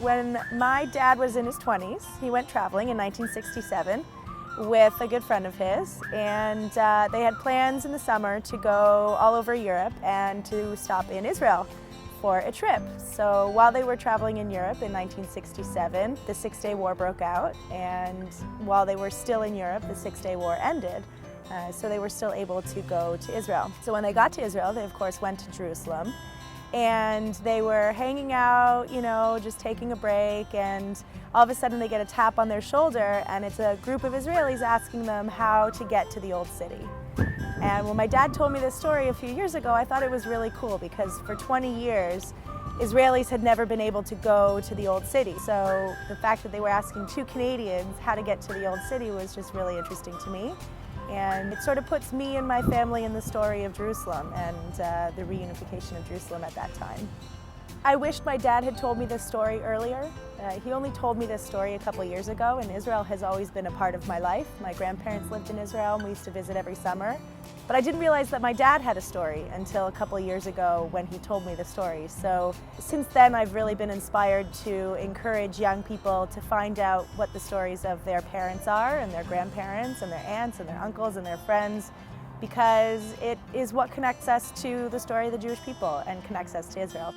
when my dad was in his 20s, he went traveling in 1967 with a good friend of his, and they had plans in the summer to go all over Europe and to stop in Israel for a trip. So while they were traveling in Europe in 1967, the Six-Day War broke out, and while they were still in Europe, the Six-Day War ended. So they were still able to go to Israel. So when they got to Israel, they of course went to Jerusalem, and they were hanging out, you know, just taking a break, and all of a sudden they get a tap on their shoulder, and it's a group of Israelis asking them how to get to the Old City. And when my dad told me this story a few years ago, I thought it was really cool because for 20 years, Israelis had never been able to go to the Old City. So the fact that they were asking two Canadians how to get to the Old City was just really interesting to me. And it sort of puts me and my family in the story of Jerusalem and the reunification of Jerusalem at that time. I wished my dad had told me this story earlier. He only told me this story a couple years ago, and Israel has always been a part of my life. My grandparents lived in Israel, and we used to visit every summer. But I didn't realize that my dad had a story until a couple years ago when he told me the story. So since then, I've really been inspired to encourage young people to find out what the stories of their parents are, and their grandparents, and their aunts, and their uncles, and their friends, because it is what connects us to the story of the Jewish people and connects us to Israel.